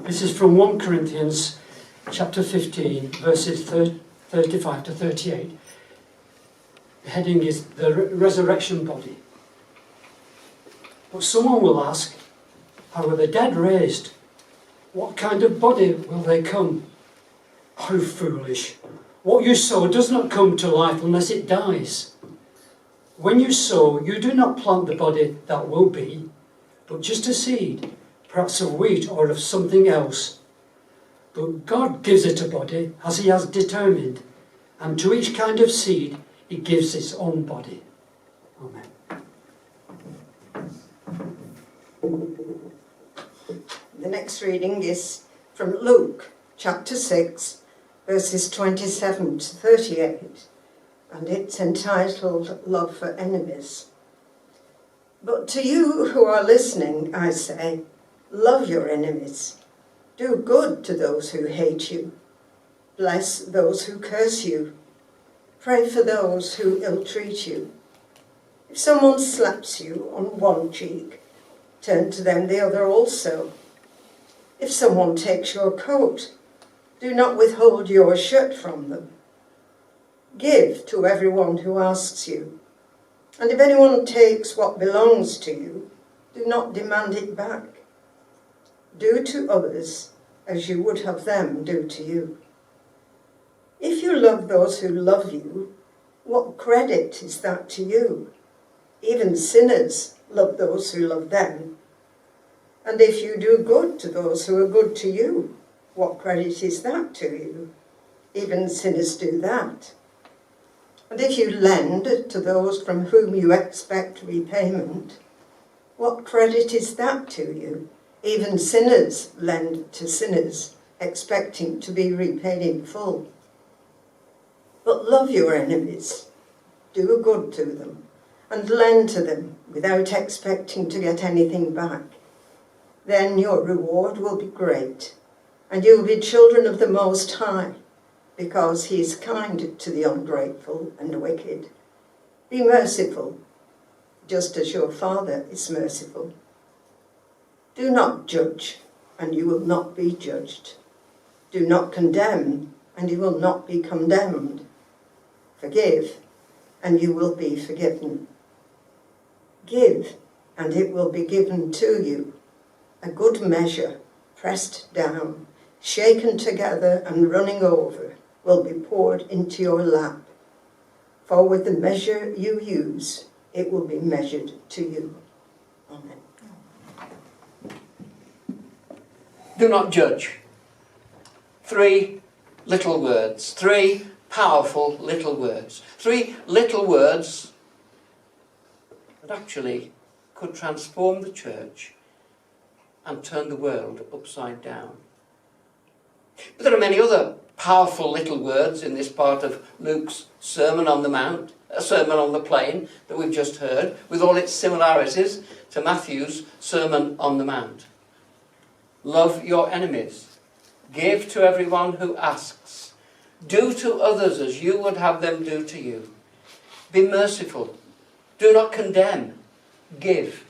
This is from 1 Corinthians chapter 15, verses 35 to 38. The heading is the resurrection body. But someone will ask, how are the dead raised? What kind of body will they come? How foolish! What you sow does not come to life unless it dies. When you sow, you do not plant the body that will be, but just a seed, perhaps of wheat or of something else. But God gives it a body as he has determined, and to each kind of seed he gives its own body. Amen. The next reading is from Luke chapter 6, verses 27 to 38, and it's entitled Love for Enemies. But to you who are listening, I say, love your enemies. Do good to those who hate you. Bless those who curse you. Pray for those who ill-treat you. If someone slaps you on one cheek, turn to them the other also. If someone takes your coat, do not withhold your shirt from them. Give to everyone who asks you. And if anyone takes what belongs to you, do not demand it back. Do to others as you would have them do to you. If you love those who love you, what credit is that to you? Even sinners love those who love them. And if you do good to those who are good to you, what credit is that to you? Even sinners do that. And if you lend to those from whom you expect repayment, what credit is that to you? Even sinners lend to sinners, expecting to be repaid in full. But love your enemies, do good to them, and lend to them without expecting to get anything back. Then your reward will be great, and you will be children of the Most High, because he is kind to the ungrateful and wicked. Be merciful, just as your Father is merciful. Do not judge, and you will not be judged. Do not condemn, and you will not be condemned. Forgive, and you will be forgiven. Give, and it will be given to you. A good measure, pressed down, shaken together and running over, will be poured into your lap. For with the measure you use, it will be measured to you. Amen. Do not judge. 3 little words. 3 powerful little words. 3 little words that actually could transform the church and turn the world upside down. But there are many other powerful little words in this part of Luke's Sermon on the Mount, a Sermon on the Plain that we've just heard, with all its similarities to Matthew's Sermon on the Mount. Love your enemies. Give to everyone who asks. Do to others as you would have them do to you. Be merciful. Do not condemn. Give.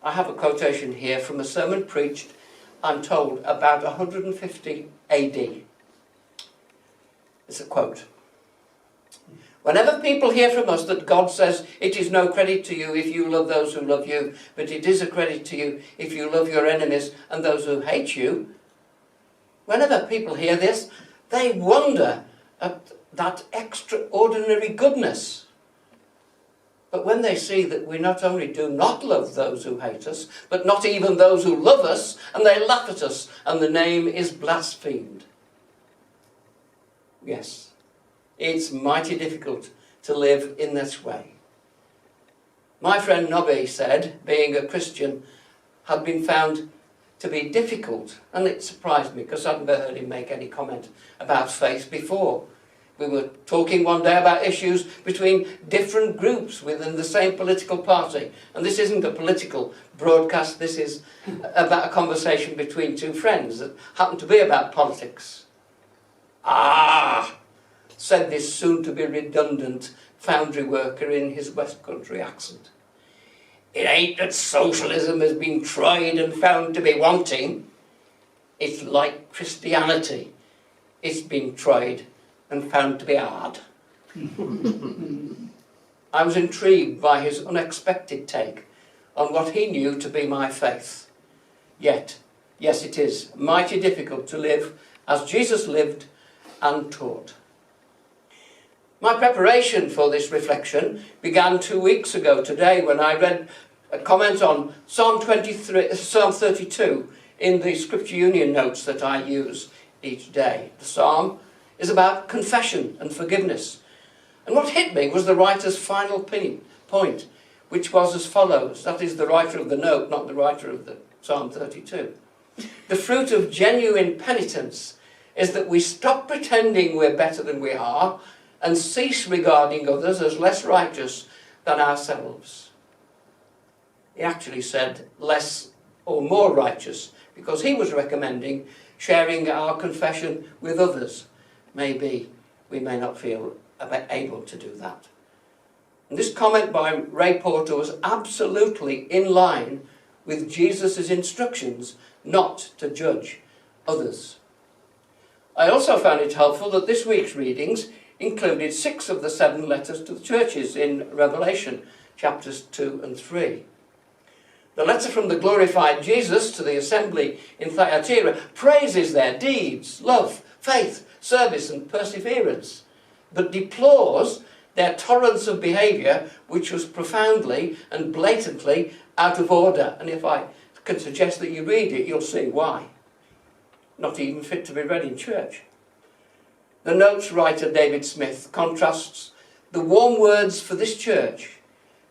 I have a quotation here from a sermon preached, I'm told, about 150 AD. It's a quote. Whenever people hear from us that God says it is no credit to you if you love those who love you, but it is a credit to you if you love your enemies and those who hate you, whenever people hear this, they wonder at that extraordinary goodness. But when they see that we not only do not love those who hate us, but not even those who love us, and they laugh at us, and the name is blasphemed. Yes, it's mighty difficult to live in this way. My friend Nobby said, being a Christian had been found to be difficult, and it surprised me because I'd never heard him make any comment about faith before. We were talking one day about issues between different groups within the same political party. And this isn't a political broadcast, this is about a conversation between two friends that happen to be about politics. Ah, said this soon-to-be redundant foundry worker in his West Country accent. It ain't that socialism has been tried and found to be wanting. It's like Christianity. It's been tried and found to be hard. I was intrigued by his unexpected take on what he knew to be my faith. Yet, yes, it is mighty difficult to live as Jesus lived and taught. My preparation for this reflection began 2 weeks ago today when I read a comment on Psalm 32 in the Scripture Union notes that I use each day. The psalm is about confession and forgiveness. And what hit me was the writer's final point, which was as follows. That is the writer of the note, not the writer of the Psalm 32. The fruit of genuine penitence is that we stop pretending we're better than we are and cease regarding others as less righteous than ourselves. He actually said less or more righteous, because he was recommending sharing our confession with others. Maybe we may not feel able to do that. And this comment by Ray Porter was absolutely in line with Jesus' instructions not to judge others. I also found it helpful that this week's readings included 6 of the 7 letters to the churches in Revelation, chapters 2 and 3. The letter from the glorified Jesus to the assembly in Thyatira praises their deeds, love, faith, service and perseverance, but deplores their torrents of behaviour, which was profoundly and blatantly out of order. And if I can suggest that you read it, you'll see why. Not even fit to be read in church. The notes writer David Smith contrasts the warm words for this church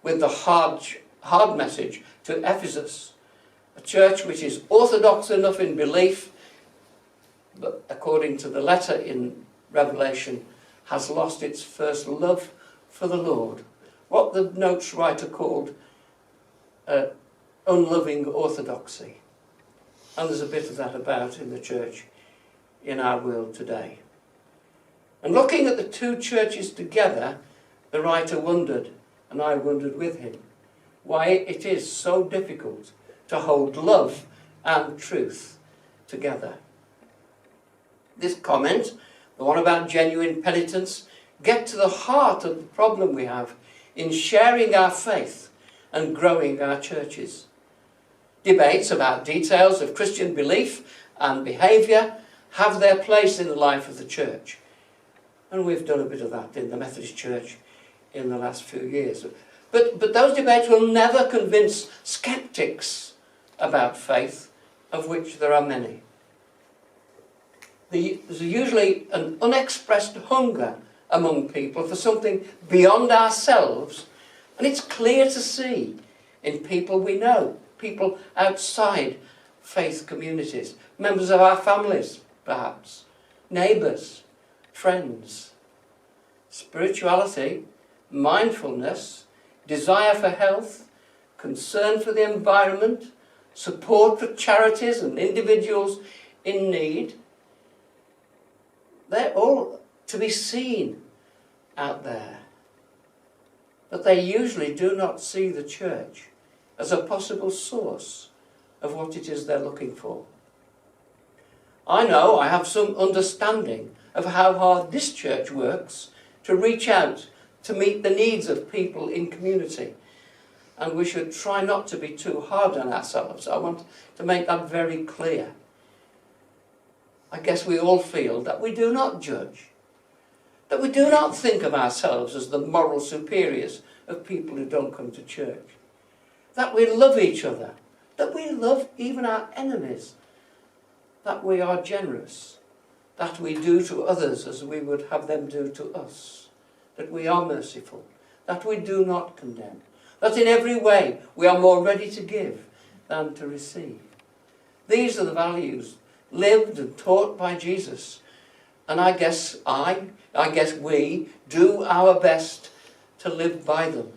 with the hard message to Ephesus, a church which is orthodox enough in belief, but according to the letter in Revelation, has lost its first love for the Lord. What the notes writer called unloving orthodoxy. And there's a bit of that about in the church in our world today. And looking at the 2 churches together, the writer wondered, and I wondered with him, why it is so difficult to hold love and truth together. This comment, the one about genuine penitence, gets to the heart of the problem we have in sharing our faith and growing our churches. Debates about details of Christian belief and behaviour have their place in the life of the church. And we've done a bit of that in the Methodist Church in the last few years. But those debates will never convince sceptics about faith, of which there are many. There's usually an unexpressed hunger among people for something beyond ourselves, and it's clear to see in people we know, people outside faith communities, members of our families, perhaps, neighbours, friends. Spirituality, mindfulness, desire for health, concern for the environment, support for charities and individuals in need, they're all to be seen out there. But they usually do not see the church as a possible source of what it is they're looking for. I know I have some understanding of how hard this church works to reach out to meet the needs of people in community. And we should try not to be too hard on ourselves. I want to make that very clear. I guess we all feel that we do not judge, that we do not think of ourselves as the moral superiors of people who don't come to church, that we love each other, that we love even our enemies, that we are generous, that we do to others as we would have them do to us, that we are merciful, that we do not condemn, that in every way we are more ready to give than to receive. These are the values lived and taught by Jesus, and I guess we do our best to live by them.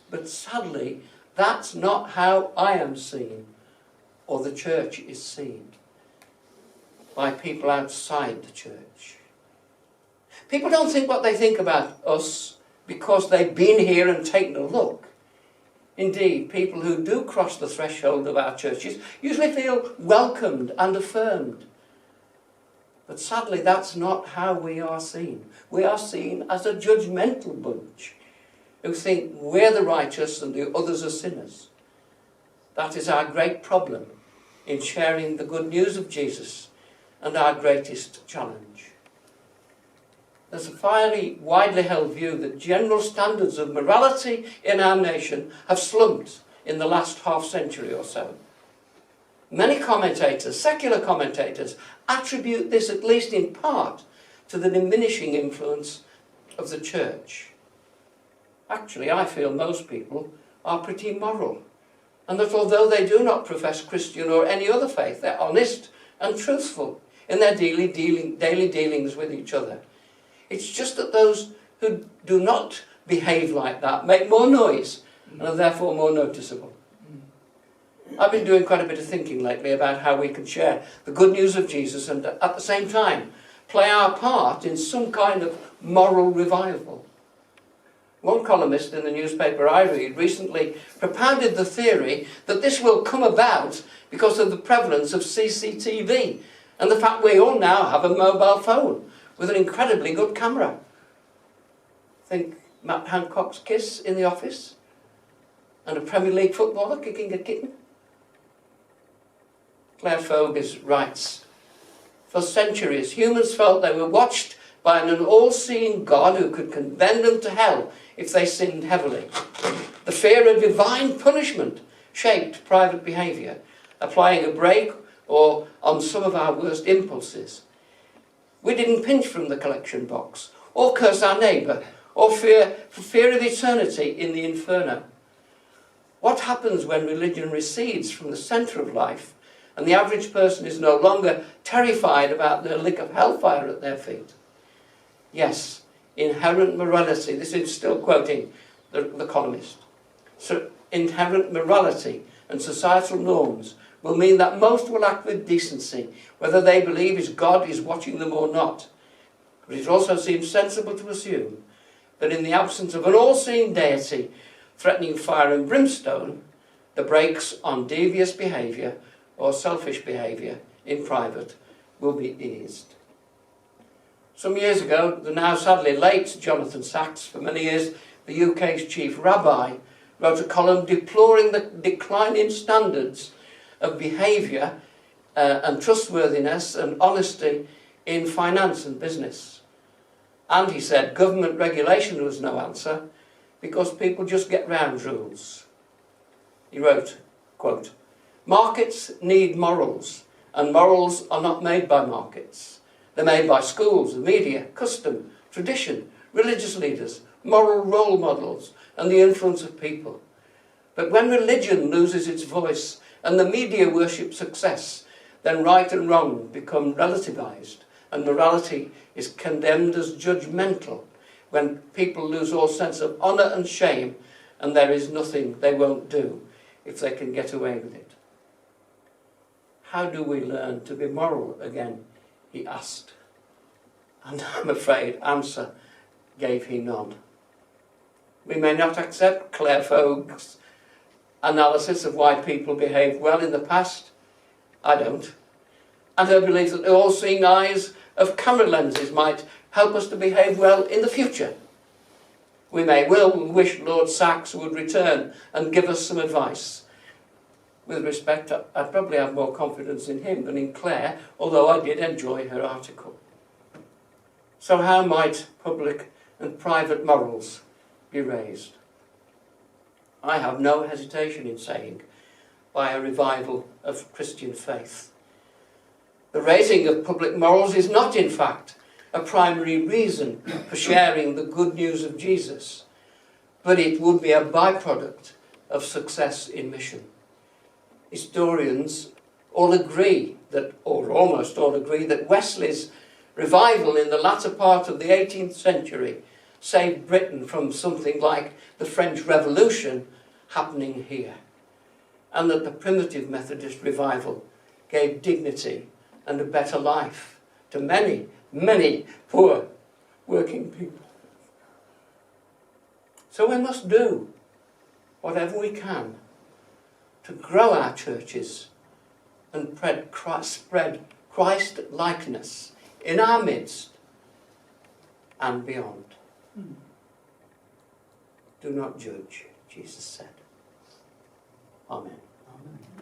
But sadly, that's not how I am seen, or the church is seen, by people outside the church. People don't think what they think about us because they've been here and taken a look. Indeed, people who do cross the threshold of our churches usually feel welcomed and affirmed. But sadly, that's not how we are seen. We are seen as a judgmental bunch who think we're the righteous and the others are sinners. That is our great problem in sharing the good news of Jesus and our greatest challenge. There's a fairly widely held view that general standards of morality in our nation have slumped in the last half century or so. Many commentators, secular commentators, attribute this, at least in part, to the diminishing influence of the church. Actually, I feel most people are pretty moral, and that although they do not profess Christian or any other faith, they're honest and truthful in their daily dealings with each other. It's just that those who do not behave like that make more noise and are therefore more noticeable. I've been doing quite a bit of thinking lately about how we can share the good news of Jesus and at the same time play our part in some kind of moral revival. One columnist in the newspaper I read recently propounded the theory that this will come about because of the prevalence of CCTV and the fact we all now have a mobile phone with an incredibly good camera. Think Matt Hancock's kiss in The Office and a Premier League footballer kicking a kitten. Claire Fogus writes, "For centuries, humans felt they were watched by an all-seeing God who could condemn them to hell if they sinned heavily. The fear of divine punishment shaped private behaviour, applying a brake or on some of our worst impulses. We didn't pinch from the collection box, or curse our neighbour, or for fear of eternity in the inferno. What happens when religion recedes from the centre of life and the average person is no longer terrified about the lick of hellfire at their feet? Yes, inherent morality," this is still quoting the columnist, "so inherent morality and societal norms will mean that most will act with decency, whether they believe God is watching them or not. But it also seems sensible to assume that in the absence of an all-seeing deity threatening fire and brimstone, the brakes on devious behaviour or selfish behaviour in private will be eased." Some years ago, the now sadly late Jonathan Sacks, for many years the UK's chief rabbi, wrote a column deploring the decline in standards of behaviour and trustworthiness and honesty in finance and business. And he said government regulation was no answer because people just get round rules. He wrote, quote, "Markets need morals, and morals are not made by markets. They're made by schools, the media, custom, tradition, religious leaders, moral role models, and the influence of people. But when religion loses its voice and the media worship success, then right and wrong become relativised, and morality is condemned as judgmental when people lose all sense of honour and shame, and there is nothing they won't do if they can get away with it." How do we learn to be moral again? He asked. And I'm afraid answer gave he none. We may not accept Claire Fogue's analysis of why people behaved well in the past. I don't. And her belief that the all-seeing eyes of camera lenses might help us to behave well in the future. We may well wish Lord Sacks would return and give us some advice. With respect, I'd probably have more confidence in him than in Claire, although I did enjoy her article. So how might public and private morals be raised? I have no hesitation in saying, by a revival of Christian faith. The raising of public morals is not, in fact, a primary reason for sharing the good news of Jesus, but it would be a byproduct of success in mission. Historians all agree that, or almost all agree, that Wesley's revival in the latter part of the 18th century saved Britain from something like the French Revolution happening here, and that the primitive Methodist revival gave dignity and a better life to many, many poor working people. So we must do whatever we can to grow our churches and spread Christ likeness in our midst and beyond. Do not judge, Jesus said. Amen. Amen.